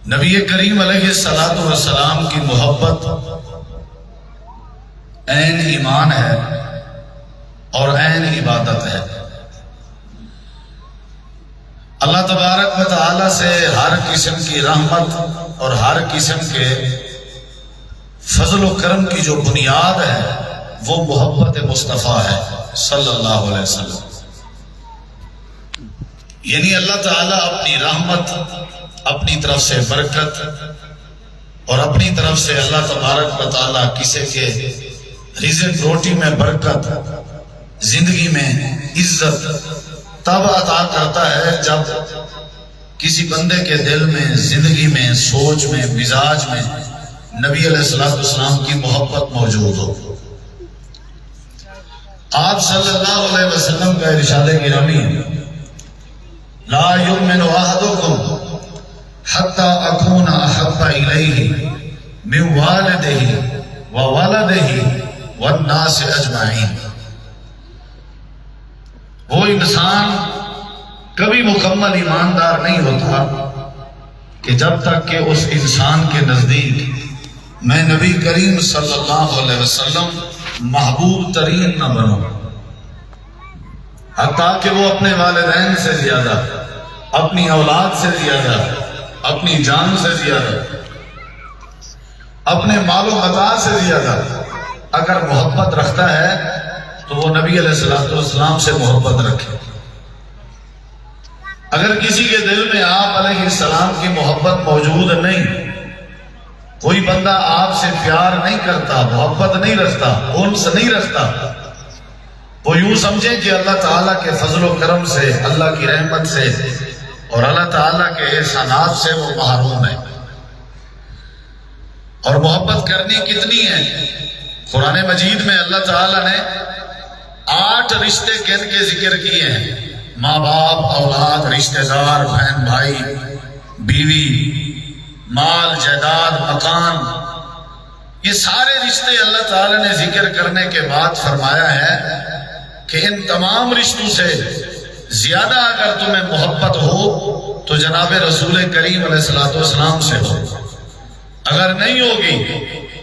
نبی کریم علیہ السلام کی محبت عین ایمان ہے اور عین عبادت ہے۔ اللہ تبارک و تعالی سے ہر قسم کی رحمت اور ہر قسم کے فضل و کرم کی جو بنیاد ہے وہ محبت مصطفیٰ ہے صلی اللہ علیہ وسلم۔ یعنی اللہ تعالیٰ اپنی رحمت، اپنی طرف سے برکت اور اپنی طرف سے اللہ تبارک و تعالیٰ کسی کے رزق روٹی میں برکت، زندگی میں عزت تب عطا کرتا ہے جب کسی بندے کے دل میں، زندگی میں، سوچ میں، مزاج میں نبی علیہ السلام کی محبت موجود ہو۔ آپ صلی اللہ علیہ وسلم کا ارشاد گرامی ہے، لا یؤمن احدکم حتی اکون احب الیہ من والدہ وولدہ والناس اجمعین۔ وہ انسان کبھی مکمل ایماندار نہیں ہوتا کہ جب تک کہ اس انسان کے نزدیک میں نبی کریم صلی اللہ علیہ وسلم محبوب ترین نہ بنوں، حتیٰ کہ وہ اپنے والدین سے زیادہ، اپنی اولاد سے زیادہ، اپنی جان سے زیادہ، اپنے مال و متاع سے زیادہ اگر محبت رکھتا ہے تو وہ نبی علیہ السلام سے محبت رکھے۔ اگر کسی کے دل میں آپ علیہ السلام کی محبت موجود نہیں، کوئی بندہ آپ سے پیار نہیں کرتا، محبت نہیں رکھتا، انس نہیں رکھتا، وہ یوں سمجھے کہ اللہ تعالیٰ کے فضل و کرم سے، اللہ کی رحمت سے اور اللہ تعالیٰ کے احسانات سے وہ محروم ہے۔ اور محبت کرنی کتنی ہے؟ قرآن مجید میں اللہ تعالیٰ نے 8 رشتے کن کے ذکر کیے ہیں، ماں باپ، اولاد، رشتہ دار، بہن بھائی، بیوی، مال، جائیداد، مکان، یہ سارے رشتے اللہ تعالیٰ نے ذکر کرنے کے بعد فرمایا ہے کہ ان تمام رشتوں سے زیادہ اگر تمہیں محبت ہو تو جناب رسول کریم علیہ السلام سے ہو، اگر نہیں ہوگی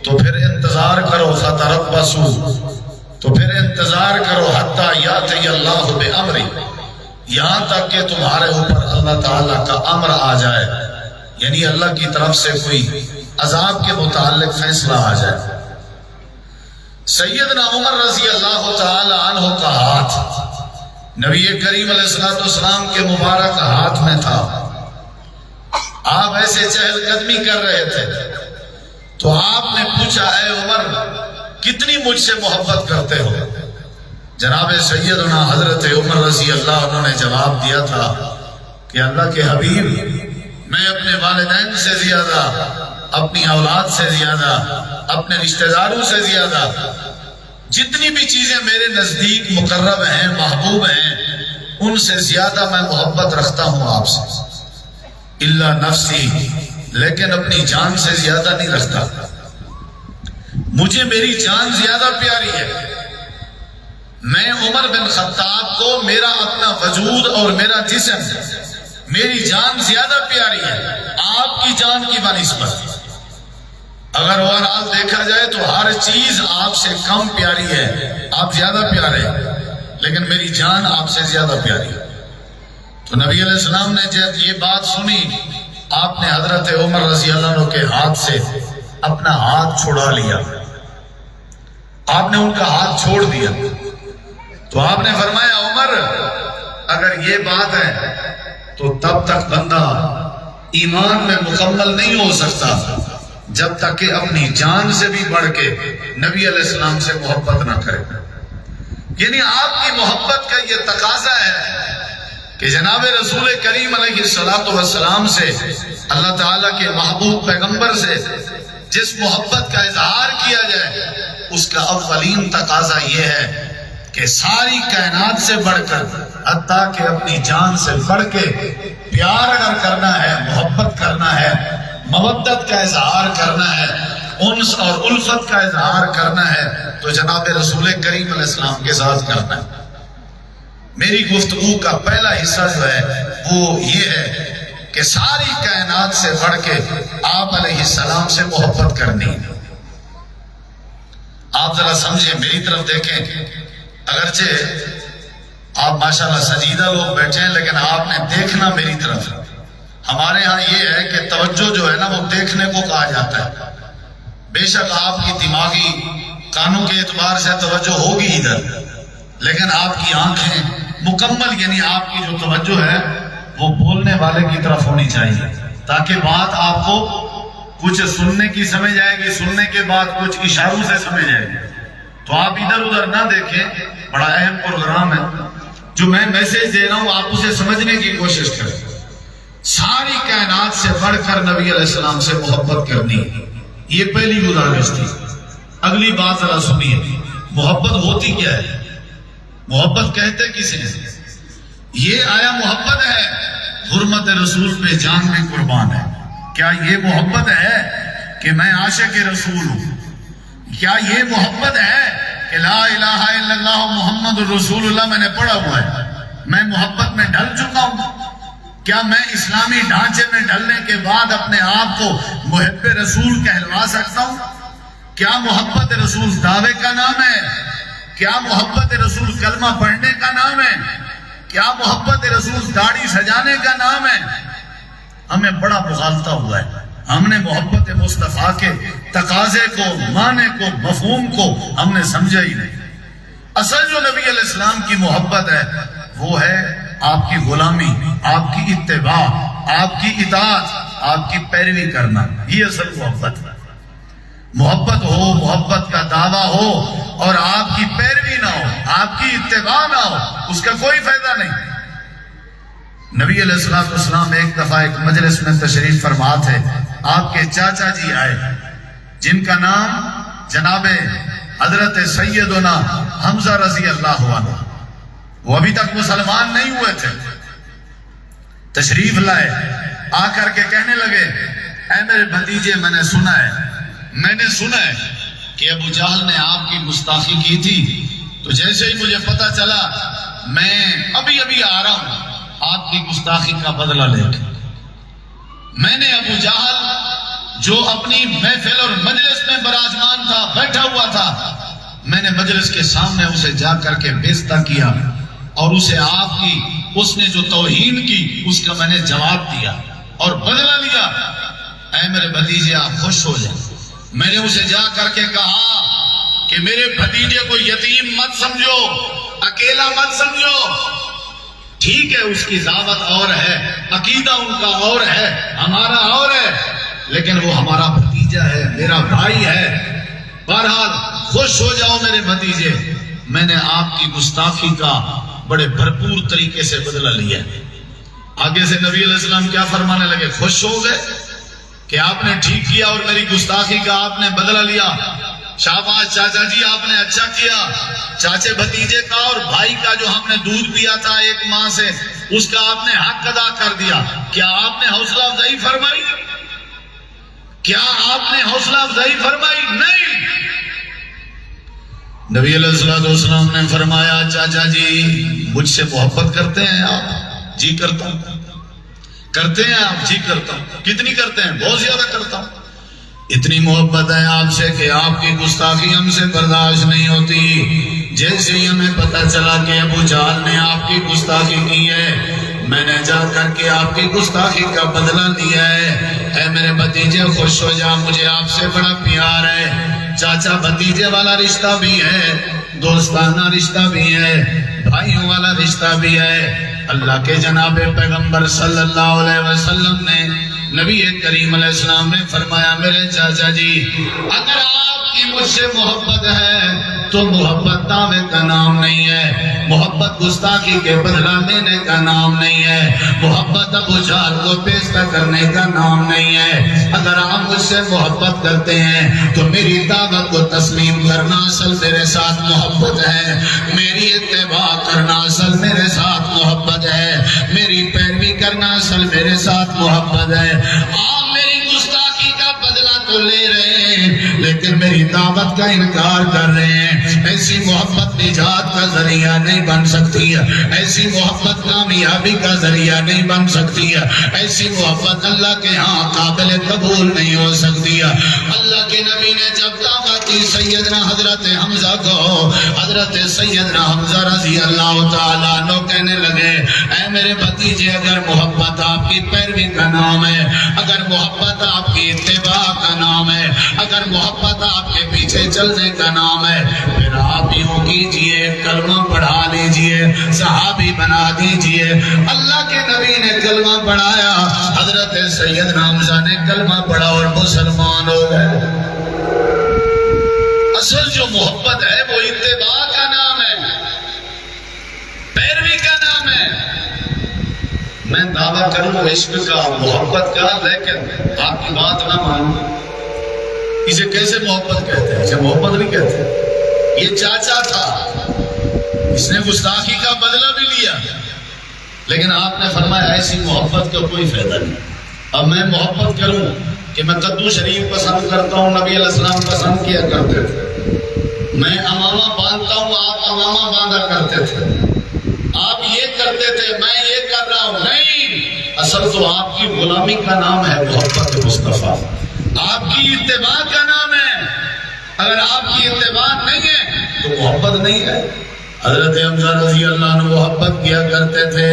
تو پھر انتظار کرو، فتربصوا، تو پھر انتظار کرو حتیٰ یاتی اللہ بامری، یہاں تک کہ تمہارے اوپر اللہ تعالیٰ کا امر آ جائے، یعنی اللہ کی طرف سے کوئی عذاب کے متعلق فیصلہ آ جائے۔ سیدنا عمر رضی اللہ تعالی عنہ کا ہاتھ نبی کریم علیہ السلام کے مبارک ہاتھ میں تھا۔ آپ ایسے چہل قدمی کر رہے تھے تو آپ نے پوچھا، اے عمر کتنی مجھ سے محبت کرتے ہو؟ جناب سیدنا حضرت عمر رضی اللہ عنہ نے جواب دیا تھا کہ اللہ کے حبیب، میں اپنے والدین سے زیادہ، اپنی اولاد سے زیادہ، اپنے رشتہ داروں سے زیادہ، جتنی بھی چیزیں میرے نزدیک مقرب ہیں، محبوب ہیں، ان سے زیادہ میں محبت رکھتا ہوں آپ سے، الا نفسی، لیکن اپنی جان سے زیادہ نہیں رکھتا۔ مجھے میری جان زیادہ پیاری ہے۔ میں عمر بن خطاب کو میرا اپنا وجود اور میرا جسم، میری جان زیادہ پیاری ہے آپ کی جان کی بنسبت۔ اگر اوورآل دیکھا جائے تو ہر چیز آپ سے کم پیاری ہے، آپ زیادہ پیارے ہیں، لیکن میری جان آپ سے زیادہ پیاری ہے۔ تو نبی علیہ السلام نے جب یہ بات سنی، آپ نے حضرت عمر رضی اللہ عنہ کے ہاتھ سے اپنا ہاتھ چھڑا لیا، آپ نے ان کا ہاتھ چھوڑ دیا۔ تو آپ نے فرمایا، عمر اگر یہ بات ہے تو تب تک بندہ ایمان میں مکمل نہیں ہو سکتا جب تک کہ اپنی جان سے بھی بڑھ کے نبی علیہ السلام سے محبت نہ کرے۔ یعنی آپ کی محبت کا یہ تقاضا ہے کہ جناب رسول کریم علیہ السلام سے، اللہ تعالیٰ کے محبوب پیغمبر سے جس محبت کا اظہار کیا جائے، اس کا اولین تقاضا یہ ہے کہ ساری کائنات سے بڑھ کر، حتیٰ کہ اپنی جان سے بڑھ کے پیار اگر کرنا ہے، محبت کرنا ہے، مودت کا اظہار کرنا ہے، انس اور الفت کا اظہار کرنا ہے تو جناب رسول کریم علیہ السلام کے ساتھ کرنا ہے۔ میری گفتگو کا پہلا حصہ جو ہے وہ یہ ہے کہ ساری کائنات سے بڑھ کے آپ علیہ السلام سے محبت کرنی. آپ ذرا سمجھیں، میری طرف دیکھیں. اگرچہ آپ ماشاءاللہ سجیدہ لوگ بیٹھے ہیں لیکن آپ نے دیکھنا میری طرف. ہمارے ہاں یہ ہے کہ توجہ جو ہے نا وہ دیکھنے کو کہا جاتا ہے. بے شک آپ کی دماغی کانوں کے اعتبار سے توجہ ہوگی ادھر، لیکن آپ کی آنکھیں مکمل، یعنی آپ کی جو توجہ ہے وہ بولنے والے کی طرف ہونی چاہیے، تاکہ بات آپ کو کچھ سننے کی سمجھ آئے گی، سننے کے بعد کچھ اشاروں سے سمجھ آئے گی. تو آپ ادھر ادھر نہ دیکھیں. بڑا اہم پروگرام ہے جو میں میسج دے رہا ہوں، آپ اسے سمجھنے کی کوشش کریں. ساری کائنات سے بڑھ کر نبی علیہ السلام سے محبت کرنی، یہ پہلی گزارش تھی. اگلی بات ذرا سنیے، محبت ہوتی کیا ہے؟ محبت کہتے کسے ہیں؟ یہ آیا محبت ہے حرمت رسول پہ جان میں قربان ہے. کیا یہ محبت ہے کہ میں عاشق رسول ہوں؟ کیا یہ محبت ہے کہ لا الہ الا اللہ محمد الرسول اللہ میں نے پڑھا ہوا ہے، میں محبت میں ڈھل چکا ہوں؟ کیا میں اسلامی ڈھانچے میں ڈھلنے کے بعد اپنے آپ کو محب رسول کہلوا سکتا ہوں؟ کیا محبت رسول دعوے کا نام ہے؟ کیا محبت رسول کلمہ پڑھنے کا نام ہے؟ کیا محبت رسول داڑھی سجانے کا نام ہے؟ ہمیں بڑا مغالطہ ہوا ہے. ہم نے محبت مصطفیٰ کے تقاضے کو، معنی کو، مفہوم کو ہم نے سمجھا ہی نہیں. اصل جو نبی علیہ السلام کی محبت ہے وہ ہے آپ کی غلامی، آپ کی اتباع، آپ کی اطاعت، آپ کی پیروی کرنا. یہ اصل محبت ہے. محبت ہو، محبت کا دعویٰ ہو اور آپ کی پیروی نہ ہو، آپ کی اتباع نہ ہو، اس کا کوئی فائدہ نہیں. نبی علیہ السلام ایک دفعہ ایک مجلس میں تشریف فرما تھے. آپ کے چاچا جی آئے جن کا نام جناب حضرت سیدنا حمزہ رضی اللہ عنہ. وہ ابھی تک مسلمان نہیں ہوئے تھے. تشریف لائے، آ کر کے کہنے لگے، اے میرے بھتیجے، میں نے سنا ہے کہ ابو جہل نے آپ کی گستاخی کی تھی. تو جیسے ہی مجھے پتا چلا، میں ابھی آ رہا ہوں آپ کی گستاخی کا بدلہ لے کے. میں نے ابو جہل جو اپنی محفل اور مجلس میں براجمان تھا، بیٹھا ہوا تھا، میں نے مجلس کے سامنے اسے جا کر کے بیزتا کیا اور اسے آپ کی اس نے جو توہین کی اس کا میں نے جواب دیا اور بدلہ لیا. اے میرے بھتیجے، آپ خوش ہو جائیں. میں نے اسے جا کر کے کہا کہ میرے بھتیجے کو یتیم مت سمجھو، اکیلا مت سمجھو. ٹھیک ہے، اس کی ذات اور ہے، عقیدہ ان کا اور ہے، ہمارا اور ہے، لیکن وہ ہمارا بھتیجا ہے، میرا بھائی ہے. بہرحال خوش ہو جاؤ میرے بھتیجے، میں نے آپ کی گستاخی کا بڑے بھرپور طریقے سے بدلہ لیا. آگے سے نبی علیہ السلام کیا فرمانے لگے؟ خوش ہو گئے کہ آپ نے ٹھیک کیا اور میری گستاخی کا آپ نے بدلہ لیا. شاباش چاچا جی، آپ نے اچھا کیا. چاچے بھتیجے کا اور بھائی کا جو ہم نے دودھ پیا تھا ایک ماں سے، اس کا آپ نے حق ادا کر دیا. کیا آپ نے حوصلہ افزائی فرمائی؟ کیا آپ نے حوصلہ افزائی فرمائی؟ نہیں. نبی علیہ السلام نے فرمایا، چاچا جی مجھ سے محبت کرتے ہیں آپ؟ جی کرتا ہوں. کرتے ہیں آپ؟ جی کرتا ہوں. کتنی کرتے ہیں؟ بہت زیادہ کرتا ہوں. اتنی محبت ہے آپ سے کہ آپ کی گستاخی ہم سے برداشت نہیں ہوتی. جیسے ہی ہمیں پتہ چلا کہ ابو جہل نے آپ کی گستاخی کی ہے، میں نے جا کر کے آپ کی گستاخی کا بدلہ لیا ہے. اے میرے بھتیجے خوش ہو جا، مجھے آپ سے بڑا پیار ہے. چاچا بھتیجے والا رشتہ بھی ہے، دوستانہ رشتہ بھی ہے، بھائیوں والا رشتہ بھی ہے. اللہ کے جناب پیغمبر صلی اللہ علیہ وسلم نے، نبی کریم علیہ السلام نے فرمایا، میرے چاچا جی اگر آپ کی مجھ سے محبت ہے تو محبت دعوے کا نام نہیں ہے، محبت گستاخی کے بدلہ لینے کا نام نہیں ہے، محبت ابو جہل کو پیشہ کرنے کا نام نہیں ہے. اگر آپ مجھ سے محبت کرتے ہیں تو میری دعوت کو تسلیم کرنا اصل میرے ساتھ محبت ہے، میری اتباع کرنا اصل میرے ساتھ محبت ہے، میری پیروی کرنا اصل میرے ساتھ محبت ہے. آپ میری گستاخی کا بدلہ تو لے رہے ہیں لیکن لیکن میری دعوت کا انکار کر رہے ہیں. ایسی محبت نجات کا ذریعہ نہیں بن سکتی ہے. ایسی محبت کامیابی کا ذریعہ نہیں بن سکتی ہے. ایسی محبت اللہ کے ہاں قابل قبول نہیں ہو سکتی ہے. اللہ کے نبی نے جب دعوت کی سیدنا حضرت حمزہ کو، حضرت سیدنا حمزہ رضی اللہ تعالیٰ عنہ کہنے لگے اے میرے بھتیجے، اگر محبت آپ کی پیروی کا نام ہے، اگر محبت آپ کی اتباع کا نام ہے، اگر محبت آپ کے پیچھے چلنے کا نام ہے، پھر آپ یوں کیجئے، کلمہ پڑھا لیجئے، صحابی بنا دیجئے. اللہ کے نبی نے کلمہ پڑھایا، حضرت سیدنا حمزہ نے کلمہ پڑھا اور مسلمان ہو گئے. اصل جو محبت ہے وہ اتباع کا نام ہے، پیروی کا نام ہے. میں دعویٰ کروں عشق کا، محبت کا، لیکن آپ کی بات نہ مانوں. اسے کیسے محبت کہتے ہیں؟ اسے محبت نہیں کہتے. یہ چاچا تھا، اس نے گستاخی کا بدلہ بھی لیا، لیکن آپ نے فرمایا ایسی محبت کا کوئی فائدہ نہیں. اب میں محبت کروں کہ میں کدو شریف پسند کرتا ہوں، نبی علیہ السلام پسند کیا کرتے تھے. میں امامہ باندھتا ہوں، آپ امامہ باندھا کرتے تھے. آپ یہ کرتے تھے، میں یہ کر رہا ہوں. نہیں، اصل تو آپ کی غلامی کا نام ہے محبت مصطفیٰ. آپ کی اتباع کا نام ہے. اگر آپ کی اتباع نہیں ہے تو محبت نہیں ہے. حضرت حمزہ رضی اللہ عنہ محبت کیا کرتے تھے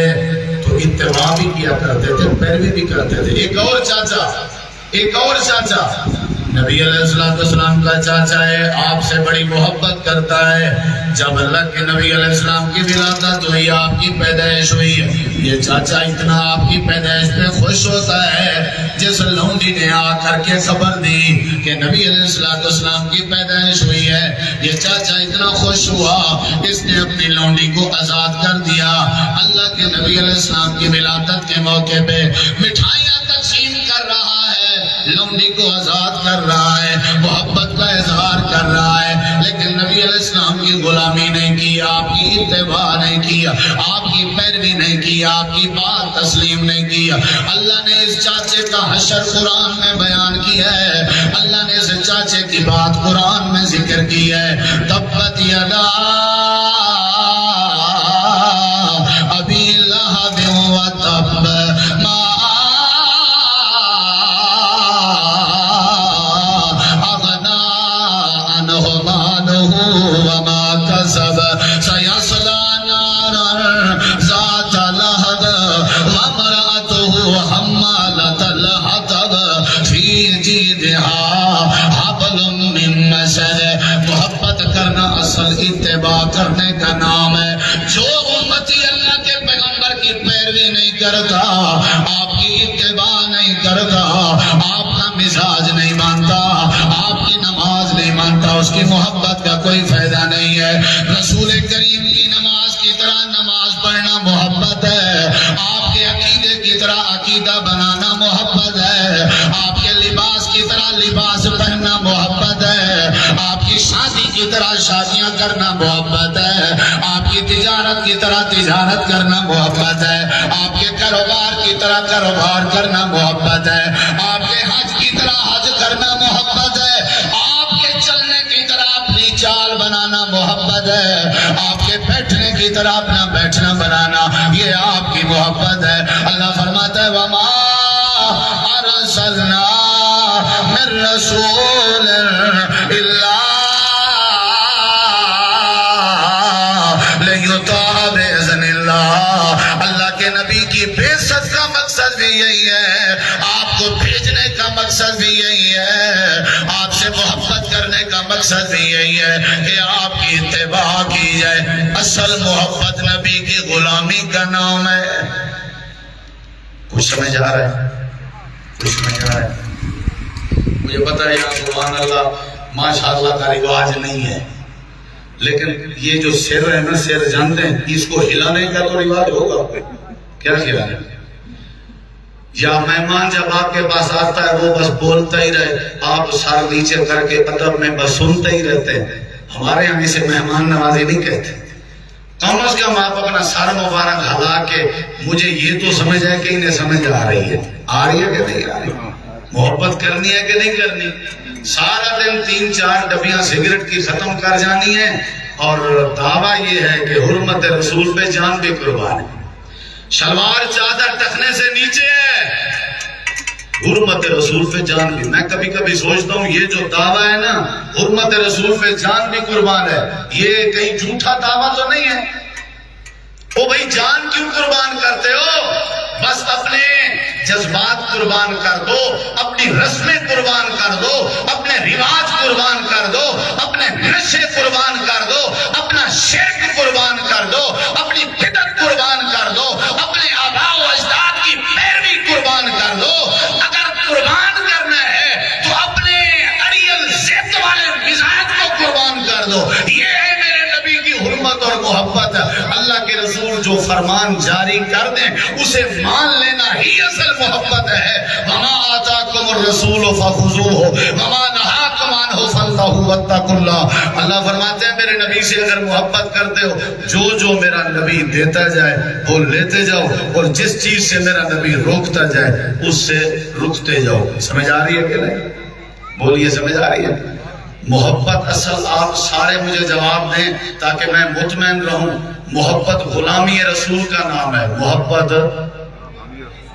تو اتباع بھی کیا کرتے تھے، پیروی بھی کرتے تھے. ایک اور چاچا نبی علیہ السلام کا چاچا ہے، آپ سے بڑی محبت کرتا ہے. جب اللہ کے نبی علیہ السلام کی ولادت ہوئی، آپ کی پیدائش ہوئی، یہ چاچا اتنا آپ کی پیدائش پہ خوش ہوتا ہے. جس لونڈی نے آ کر کے خبر دی کہ نبی علیہ السلام کی پیدائش ہوئی ہے، یہ چاچا اتنا خوش ہوا، اس نے اپنی لونڈی کو آزاد کر دیا. اللہ کے نبی علیہ السلام کی ولادت کے موقع پہ مٹھائیاں تقسیم کر رہا ہے، لونڈی کو آزاد کر رہا ہے، محبت کا اظہار کر رہا ہے. لیکن نبی علیہ السلام کی غلامی نہیں کی، آپ کی اتباع نہیں کی، آپ کی پیروی نہیں کی، آپ کی بات تسلیم نہیں کی. اللہ نے اس چاچے کا حشر قرآن میں بیان کیا ہے. اللہ نے اس چاچے کی بات قرآن میں ذکر کی ہے. تبت یدا ابی لہب وتب ما اغنا عنہ مالہ وما کسب سیصلی نارا ذات لہب وامرأتہ حمالۃ الحطب فی جیدہا حبل من مسد. محبت کرنا اصل اتباع کرنے کا نام ہے. جو امتی اللہ کے پیغمبر کی پیروی نہیں کرتا، آپ کی اتباع نہیں کرتا، آپ کا مزاج نہیں مانتا، آپ کی نماز نہیں مانتا، اس کی محبت کا کوئی فائدہ نہیں ہے. رسول کریم کی نماز کی طرح نماز پڑھنا محبت ہے. آپ کے عقیدے کی طرح عقیدہ بنانا محبت ہے. آپ کے لباس کی طرح لباس پہننا محبت ہے. آپ کی شادی کی طرح شادیاں کرنا محبت ہے. آپ کی تجارت کی طرح تجارت کرنا محبت ہے. آپ کے کاروبار کی طرح کاروبار کرنا محبت ہے. آپ کے حج کی طرح حج کرنا محبت ہے. آپ کے چلنے کی طرح اپنی چال بنانا محبت ہے. آپ کے بیٹھنے کی طرح اپنا بیٹھنا بنانا، یہ آپ کی محبت ہے. اللہ فرماتا ہے وَمَا أَرْسَلْنَا مِن رَّسُولٍ إِلَّا لِيُطَاعَ بِإِذْنِ اللَّهِ. اللہ کے نبی کی بعثت کا مقصد بھی یہی ہے، آپ کو بھیجنے کا مقصد بھی یہی ہے، آپ سے محبت کرنے کا مقصد بھی یہی ہے کہ آپ کی اتباع کی جائے. اصل محبت نبی کی غلامی کا نام ہے. کچھ سمجھ آ رہا ہے؟ کچھ سمجھ آ رہا ہے؟ مجھے پتا ہے یا سبحان اللہ ماشاءاللہ کا رواج نہیں ہے، لیکن یہ جو سر ہے نا، سر جانتے ہیں، اس کو ہلانے کا تو رواج ہوگا. کیا ہلانے؟ یا مہمان جب آپ کے پاس آتا ہے وہ بس بولتا ہی رہے، آپ سر نیچے کر کے ادب میں بس سنتے ہی رہتے ہیں. ہمارے یہاں اسے مہمان نوازی نہیں کہتے. کم از کم آپ اپنا سر مبارک ہلا کے مجھے یہ تو سمجھ ہے کہ انہیں سمجھ آ رہی ہے. آ رہی ہے کہ نہیں آ رہی؟ محبت کرنی ہے کہ نہیں کرنی؟ سارا دن 3-4 ڈبیاں سگریٹ کی ختم کر جانی ہے، اور دعویٰ یہ ہے کہ حرمت رسول پہ جان بھی قربان ہے، شلوار چادر ٹخنے سے نیچے ہے، حرمت رسول پہ جان بھی۔ میں کبھی کبھی سوچتا ہوں یہ جو دعویٰ ہے نا حرمت رسول پہ جان بھی قربان ہے، یہ کہیں جھوٹا دعویٰ تو نہیں ہے؟ او بھائی جان کیوں قربان کرتے ہو؟ بس اپنے جذبات قربان کر دو، اپنی رسمیں قربان کر دو، اپنے رواج قربان کر دو، اپنے نشے قربان کر دو، اپنا شرک قربان کر دو، اپنی بدعت قربان کر دو، اپنے آباء و اجداد کی پیروی قربان کر دو۔ اگر قربان کرنا ہے تو اپنے اڑیل ضد والے مزاج کو قربان کر دو۔ یہ ہے میرے نبی کی حرمت اور محبت۔ اللہ کے رسول جو فرمان جاری کر دیں اسے مان لینا ہی اصل محبت ہے۔ وما آتاکم الرسول فخذوہ وما نہاکم عنہ فانتہوا واتقوا اللہ۔ اللہ فرماتے ہیں میرے نبی سے اگر محبت کرتے ہو جو میرا نبی دیتا جائے وہ لیتے جاؤ، اور جس چیز سے میرا نبی روکتا جائے اس سے رکتے جاؤ۔ سمجھ آ رہی ہے کہ نہیں؟ بولیے سمجھ آ رہی ہے؟ محبت اصل آپ سارے مجھے جواب دیں تاکہ میں مطمئن رہوں۔ محبت غلامی رسول کا نام ہے۔ محبت،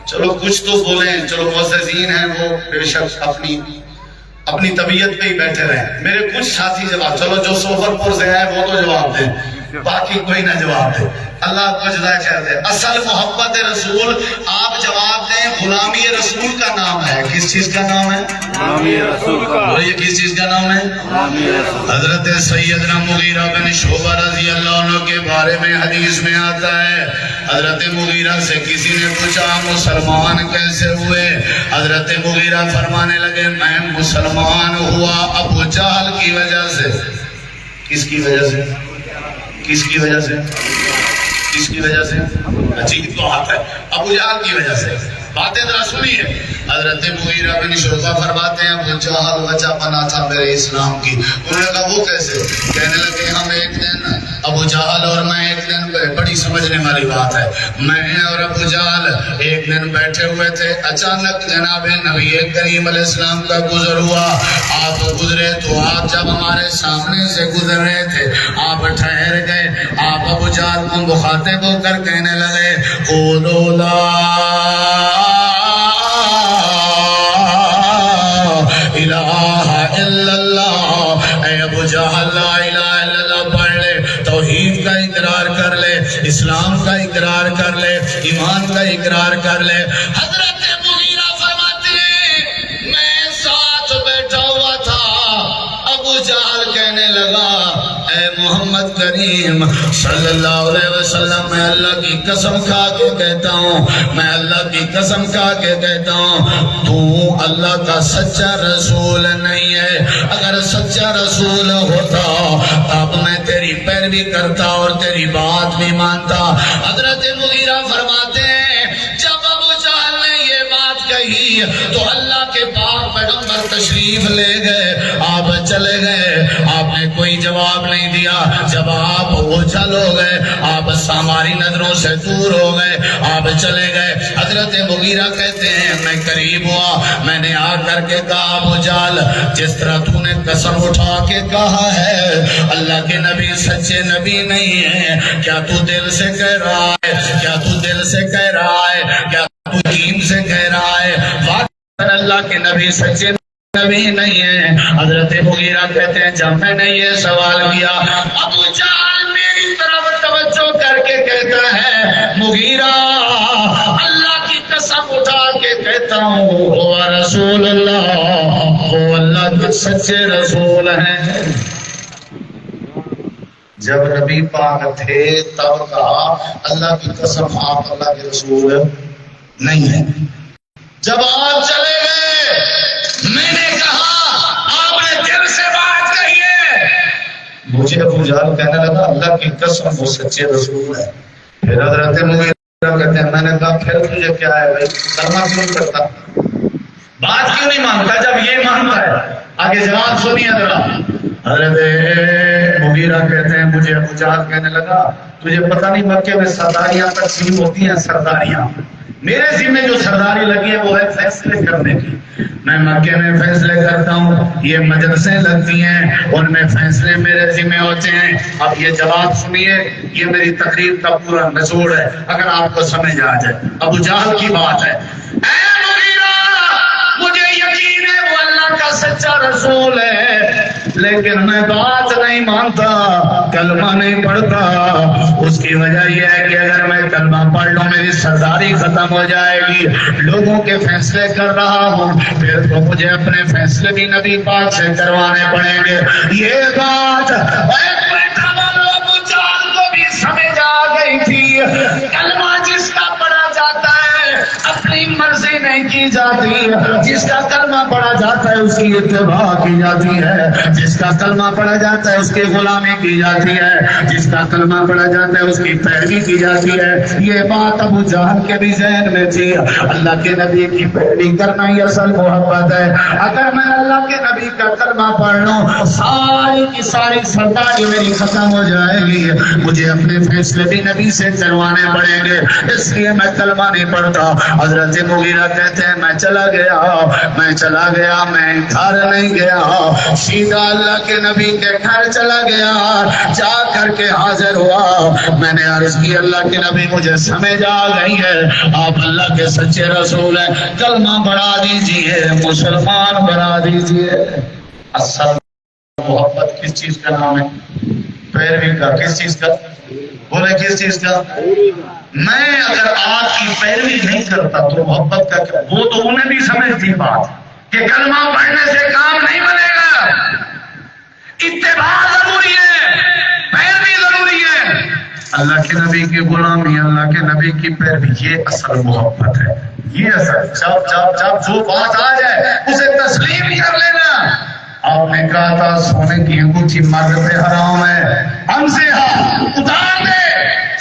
چلو کچھ تو بولیں، چلو معززین ہیں وہ بے شک اپنی طبیعت پہ ہی بیٹھے رہیں۔ میرے کچھ ساتھی جواب، چلو جو سوفر پور سے ہیں وہ تو جواب دیں، باقی کوئی نہ جواب دے۔ اللہ آپ کو جزائے خیر دے۔ اصل محبت رسول آپ جواب دیں غلامی رسول کا نام ہے۔ کس چیز کا نام ہے؟ غلامی رسول کا۔ یہ کس چیز کا نام ہے؟ غلامی رسول۔ حضرت سیدنا مغیرہ بن شعبہ رضی اللہ عنہ کے بارے میں حدیث میں آتا ہے، حضرت مغیرہ سے کسی نے پوچھا مسلمان کیسے ہوئے؟ حضرت مغیرہ فرمانے لگے میں مسلمان ہوا ابو جہل کی وجہ سے۔ کس کی وجہ سے؟ کس کی وجہ سے؟ کس کی وجہ سے؟ عجیب بات ہے، ابو جہل کی وجہ سے۔ باتیں ذرا سنیے۔ حضرت مغیرہ بن شعبہ فرماتے ہیں ابو جہل وجہ بنا تھا میرے اسلام کی۔ انہوں نے کہا وہ کیسے؟ کہنے لگے ہم ایک دن ابو جہل اور میں ایک دن، بڑی سمجھنے والی بات ہے، میں اور ابو جہل ایک دن بیٹھے ہوئے تھے، اچانک جناب نبی کریم علیہ السلام کا گزر ہوا۔ آپ گزرے تو آپ جب ہمارے سامنے سے گزر رہے تھے آپ ٹھہر گئے۔ آپ ابو جہل کو مخاطب ہو کر کہنے لگے قولوا لا الہ الا اللہ۔ اے ابو جہل لا الہ الا اللہ پڑھ لے، توحید کا اقرار کر لے، اسلام کا اقرار کر لے، ایمان کا اقرار کر لے۔ حضرت مغیرہ فرماتے ہیں میں ساتھ بیٹھا ہوا تھا، ابو جہل کہنے لگا اے محمد کریم صلی اللہ علیہ وسلم میں اللہ کی قسم کھا کے کہتا ہوں، میں اللہ کی قسم کھا کے کہتا ہوں تو اللہ کا سچا رسول نہیں ہے۔ اگر سچا رسول ہوتا تب میں تیری پیروی کرتا اور تیری بات بھی مانتا۔ حضرت مغیرہ فرماتے ہیں جب ابو جہل نے یہ بات کہی تو اللہ کے پاک پیغمبر تشریف لے گئے، آپ چلے گئے، آپ نے کوئی جواب نہیں دیا۔ جب آپ اوجھل ہو گئے، آپ ہماری نظروں سے دور ہو گئے، آپ چلے گئے۔ حضرت مغیرہ کہتے ہیں میں قریب ہوا، میں نے آ کر کے کہا ابو جہل جس طرح تو نے قسم اٹھا کے کہا ہے اللہ کے نبی سچے نبی نہیں ہیں، کیا تو دل سے کہہ رہا ہے؟ کیا تو دل سے کہہ رہا ہے؟ کیا تو دین سے کہہ رہا ہے؟ واقعی اللہ کے نبی سچے نبی نہیں ہے۔ حضرت مغیرہ کہتے ہیں جب میں نے یہ سوال کیا ابو جہل میری طرف توجہ کر کے کہتا ہے مغیرہ اللہ کی قسم اٹھا کے کہتا ہوں وہ رسول اللہ، وہ اللہ کے سچے رسول ہیں۔ جب نبی پاک تھے تب کہا اللہ کی قسم آپ اللہ کے رسول نہیں ہیں۔ جب آپ چلے گئے میں نے کہا آپ نے دل سے بات کہی ہے۔ مجھے ابو جہل کہنے لگا اللہ کی قسم وہ سچے رسول ہے۔ پھر حضرت مغیرہ کہتے ہیں میں نے کہا پھر تجھے کیا ہے بھائی، کلمہ کیوں کرتا، بات کیوں نہیں مانتا جب یہ مانتا ہے؟ آگے جواب سنیے ذرا۔ حضرت مغیرہ کہتے ہیں مجھے ابو جہل کہنے لگا تجھے پتہ نہیں مکے میں سرداریاں تقسیم ہوتی ہیں، سرداریاں میرے ذمہ جو سرداری لگی ہے وہ ہے فیصلے کرنے کی. میں مکے میں فیصلے کرتا ہوں، یہ مجلسیں لگتی ہیں، ان میں فیصلے میرے ذمہ ہوتے ہیں. اب یہ جواب سنیے، یہ میری تقریر کا پورا نچوڑ ہے، اگر آپ کو سمجھ آ جائے. ابو جہل کی بات ہے، اے مغیرہ مجھے یقین ہے وہ اللہ کا سچا رسول ہے، لیکن میں بات نہیں مانتا، کلمہ نہیں پڑھتا. اس کی وجہ یہ ہے کہ اگر میں کلمہ پڑھ لوں میری سرداری ختم ہو جائے گی. لوگوں کے فیصلے کر رہا ہوں، پھر تو مجھے اپنے فیصلے بھی نبی پاک سے کروانے پڑیں گے. یہ بات ابو جہل کو بھی سمجھ آ گئی تھی. کلمہ جس کا پڑھا جاتا ہے اپنی مرضی نہیں کی جاتی، جس کا کلمہ پڑھا جاتا ہے اس کی اتباع کی جاتی ہے، جس کا کلمہ پڑھا جاتا ہے اس کی غلامی کی جاتی ہے، جس کا کلمہ پڑھا جاتا ہے اس کی پیروی کی جاتی ہے. یہ بات ابو جہل کے بھی ذہن میں تھی. اللہ کے نبی کی پیروی کرنا ہی اصل محبت ہے. اگر میں اللہ کے نبی کا کلمہ پڑھ لوں ساری کی ساری سرداری میری ختم ہو جائے گی، مجھے اپنے فیصلے بھی نبی سے کروانے پڑیں گے، اس لیے میں کلمہ نہیں پڑھتا. حضرت مغیرہ کہتے ہیں میں چلا گیا، میں گھر نہیں گیا، سیدھا اللہ کے نبی کے گھر چلا گیا. جا کر کے حاضر ہوا، میں نے عرض کی اللہ کے نبی مجھے سمجھ آ گئی ہے، آپ اللہ کے سچے رسول ہیں، کلمہ پڑھا دیجئے، مسلمان بنا دیجئے. اصل محبت کس چیز کا نام ہے؟ پیروی کا. کس چیز کا؟ بولے کس چیز کا؟ میں اگر آپ کی پیروی نہیں کرتا تو محبت کا کیا؟ وہ تو انہیں بھی سمجھ تھی بات کہ کلمہ پڑھنے سے کام نہیں بنے گا، اتباع ضروری ہے، پیروی ضروری ہے. اللہ کے نبی کی غلامی، اللہ کے نبی کی پیروی، یہ اصل محبت ہے. یہ اصل جب جو بات آ جائے اسے تسلیم کر لینا. آپ نے کہا تھا سونے کی انگوٹھی مرد پہ حرام ہے، ہم سے اتار دے.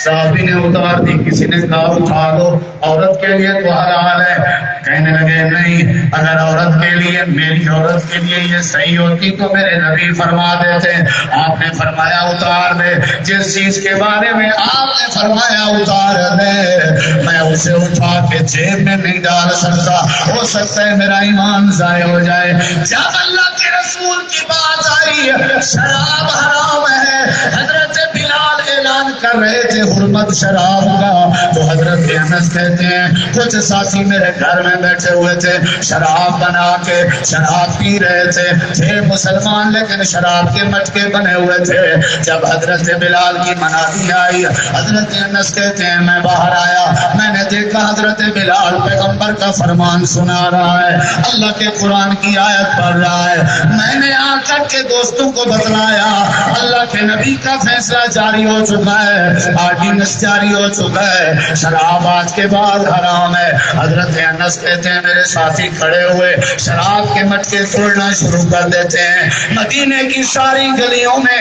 صحابی نے اتار دی. کسی نے کہا اٹھا دو، عورت کے لیے تو حلال ہے. کہنے لگے نہیں، اگر عورت کے لیے، میری عورت کے لیے یہ صحیح ہوتی تو میرے نبی فرما دیتے. آپ نے فرمایا اتار دے. جس چیز کے بارے میں آپ نے فرمایا اتار دے، میں اسے اٹھا کے جیب میں نہیں ڈال سکتا، ہو سکتا ہے میرا ایمان ضائع ہو جائے. جب اللہ کے رسول کی بات آئی شراب حرام ہے، حضرت بلال اعلان کر رہے تھے حرمت شراب کا، تو حضرت انس کہتے ہیں کچھ ساتھی میرے گھر میں بیٹھے ہوئے تھے، شراب بنا کے شراب پی رہے تھے مسلمان لیکن شراب کے مٹکے بنے ہوئے تھے. جب حضرت بلال کی منادی آئی، حضرت انس کہتے ہیں میں باہر آیا، میں نے دیکھا حضرت بلال پیغمبر کا فرمان سنا رہا ہے، اللہ کے قرآن کی آیت پڑھ رہا ہے. میں نے آ کر کے دوستوں کو بتلایا اللہ کے نبی کا فیصلہ جاری ہو چکا ہے، آرڈیننس جاری ہو چکا ہے، شراب آج کے بعد حرام ہے. حضرت انس کہتے ہیں میرے ساتھی کھڑے ہوئے شراب کے مٹکے توڑنا شروع کر دیتے ہیں. مدینے کی ساری گلیوں میں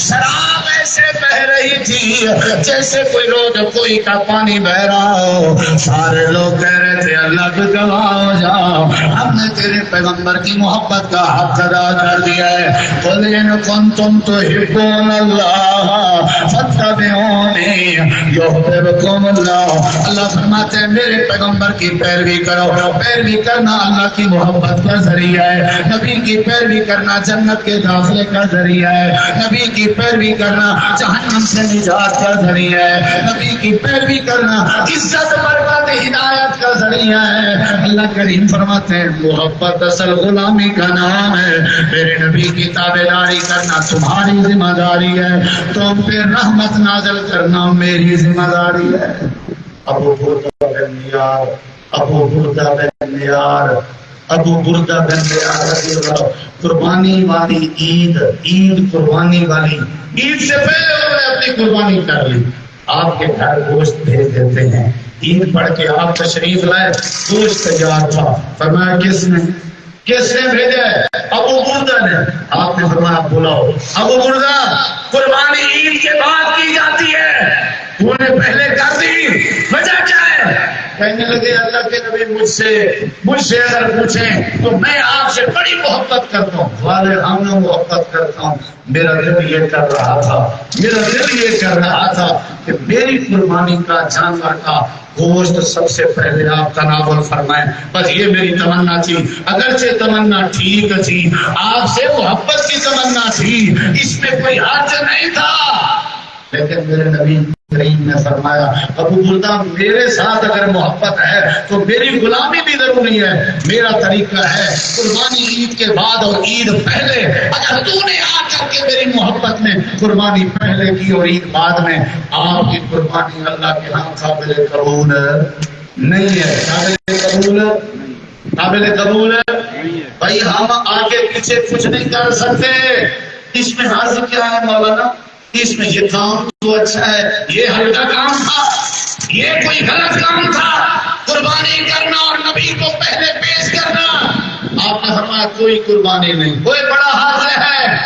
شراب ایسے بہ رہی تھی جیسے کوئی روڈ کوئی کا پانی بہ رہا ہو. سارے لوگ کہہ رہے تھے اللہ کے گواہ ہو جاؤ، ہم نے تیرے پیغمبر کی محبت کا حق ادا کر دیا ہے. قل ان کنتم تحبون اللہ فاتبعونی یحببکم اللہ. اللہ فرماتے ہیں میرے پیغمبر کی پیروی کرو. پیروی کرنا اللہ کی محبت کا ذریعہ ہے، نبی کی پیروی کرنا جنت کے داخلے کا ذریعہ ہے، نبی کی پیروی کرنا جہنم سے نجات کا ذریعہ ہے، نبی کی پیروی کرنا عزت برکت ہدایت کا ذریعہ ہے. اللہ کریم فرماتے ہیں محبت اصل غلامی کا نام ہے. میرے نبی کی تابعداری کرنا تمہاری ذمہ داری ہے، تم پہ رحمت نازل کرنا میری ذمہ داری ہے. ابو بردہ بن نیار، ابو بردہ بن نیار، ابو بردہ بن نیار رضی اللہ. قربانی والی عید قربانی والی عید سے پہلے انہوں نے اپنی قربانی کر لی. آپ کے گھر گوشت بھیج دیتے ہیں، عید پڑھ کے آپ تشریف لائے، گوشت تیار تھا. فرمایا کس نے بھیجا ہے؟ ابو بردہ نے. آپ نے فرمایا بلاؤ. ابو بردہ قربانی عید کے بعد کی جاتی ہے، انہوں نے پہلے کر دی، وجہ کیا ہے؟ کہنے لگے اللہ کے نبی مجھ سے اگر پوچھیں تو میں آپ سے بڑی محبت کرتا ہوں، والے ہم محبت کرتا ہوں، میرا دل یہ کر رہا تھا کہ میری قربانی کا جانور کا گوشت سب سے پہلے آپ تناول فرمائیں، بس یہ میری تمنا تھی، اگرچہ تمنا ٹھیک تھی، آپ سے محبت کی تمنا تھی، اس میں کوئی حرج نہیں تھا، لیکن میرے نبی کریم نے فرمایا ابو بردہ میرے ساتھ اگر محبت ہے تو میری غلامی بھی ضروری ہے، میرا طریقہ ہے قربانی عید کے بعد اور عید پہلے، اگر تو نے آ کر کے میری محبت میں قربانی پہلے کی اور عید بعد میں، آپ کی قربانی اللہ کے ہاں قابل قبول نہیں ہے، قابل قبول بھائی ہم آگے پیچھے کچھ نہیں کر سکتے، اس میں حاضر کیا ہے مولانا، اس میں یہ کام تو اچھا ہے، یہ ہلکا کام تھا، یہ کوئی غلط کام تھا، قربانی کرنا اور نبی کو پہلے پیش کرنا، آپ نے فرمایا کوئی قربانی نہیں، کوئی بڑا حرج ہے،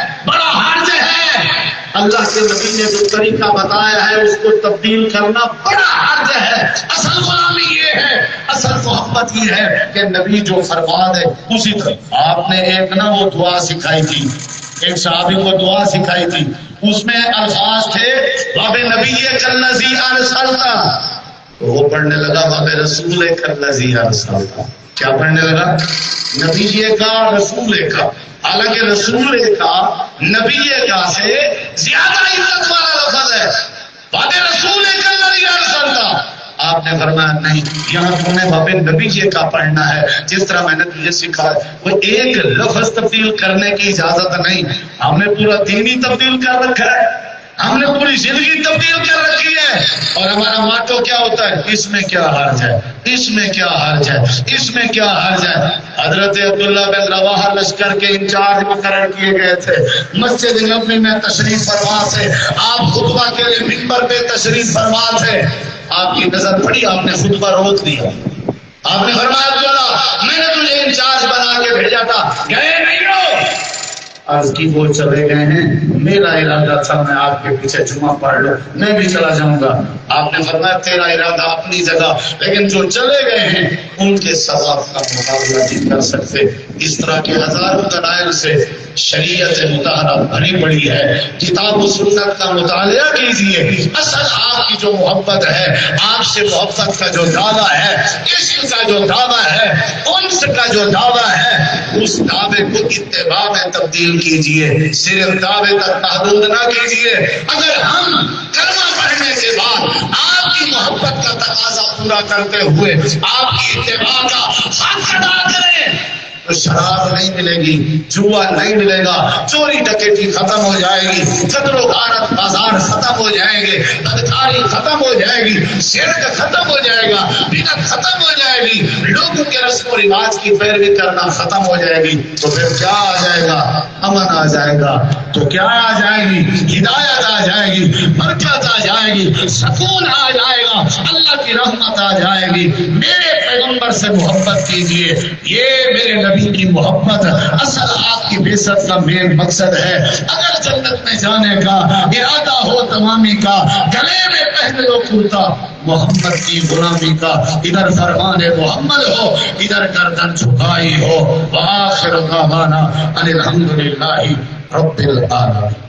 اللہ کے نبی نے جو طریقہ بتایا ہے اس کو تبدیل کرنا بڑا حرج ہے، اصل غلامی یہ ہے، اصل محبت یہ ہے کہ نبی جو فرما دے اسی طرح۔ آپ نے ایک نا وہ دعا سکھائی تھی، ایک صحابی کو دعا سکھائی تھی، اس میں الفاظ تھے باب نبی کالذی ارسلتا، وہ پڑھنے لگا باب رسول کالذی ارسلتا، کیا پڑھنے لگا؟ نبی کا رسول کا، حالانکہ رسول کا نبی کا سے زیادہ عزت والا لفظ ہے، باب رسول کالذی ارسلتا، آپ نے فرمایا نہیں، یہاں تم نے باب نبی کا پڑھنا ہے، جس طرح میں نے تجھے سکھا، وہ ایک لفظ تبدیل کرنے کی اجازت نہیں، ہم نے پورا دین ہی تبدیل کر رکھا ہے، ہم نے پوری زندگی تبدیل کر رکھی ہے، اور ہمارا ماٹو کیا ہوتا ہے، اس میں کیا حرج ہے، اس میں کیا حرج ہے، اس میں کیا حرج ہے۔ حضرت عبداللہ بن رواحہ لشکر کے انچارج مقرر کیے گئے تھے، مسجد نبوی میں تشریف فرما تھے، آپ خطبہ کے لیے منبر پہ تشریف فرما تھے، آپ کی نظر پڑی، آپ نے خطبہ روک دیا، آپ نے فرمایا عبداللہ میں نے تجھے انچارج بنا کے بھیجا تھا، گئے نہیں ہو، عرض کی وہ چلے گئے ہیں، میرا ارادہ تھا میں آپ کے پیچھے جمعہ پڑھ لوں، میں بھی چلا جاؤں گا، آپ نے فرمایا تیرا ارادہ اپنی جگہ، لیکن جو چلے گئے ہیں ان کے ثواب کا مقابلہ نہیں کر سکتے۔ اس طرح کے ہزاروں دلائل سے شریعت مطالعہ بھری پڑی ہے، کتاب و سنت کا مطالعہ کیجیے، اصل آپ کی جو محبت ہے، آپ سے محبت کا جو دعویٰ ہے، عشق کا جو دعویٰ ہے، انس کا جو دعویٰ ہے، اس دعوے کو اتباع میں تبدیل کیجیے، صرف دعوے تک محدود نہ کیجیے۔ اگر ہم کلمہ پڑھنے کے بعد آپ کی محبت کا تقاضا پورا کرتے ہوئے آپ کی اتباع کا حق ادا کریں تو شراب نہیں ملے گی، جوا نہیں ملے گا، چوری ڈکیٹی ختم ہو جائے گی، قتل و غارت بازار ختم ہو جائیں گے، بدکاری ختم ہو جائے گی، شرک ختم ہو جائے گا، بدعت ختم ہو جائے گی، لوگوں کے رسم و رواج کی پیروی کرنا ختم ہو جائے گی، تو پھر کیا آ جائے گا؟ امن آ جائے گا، تو کیا آ جائے گی؟ ہدایت آ جائے گی، برکت آ جائے گی، سکون آ جائے گا، اللہ کی رحمت آ جائے گی۔ میرے پیغمبر سے محبت کیجیے، یہ میرے نبی کی محبت اصل آپ کی بعثت کا مین مقصد ہے۔ اگر جنت میں جانے کا ارادہ ہو تمامی کا، گلے میں پہنے ہو کرتا محمد کی غلامی کا، ادھر فرمان محمد ہو، ادھر گردن جھکائی ہو۔ وآخر دعوانا ان الحمدللہ رب العالمین۔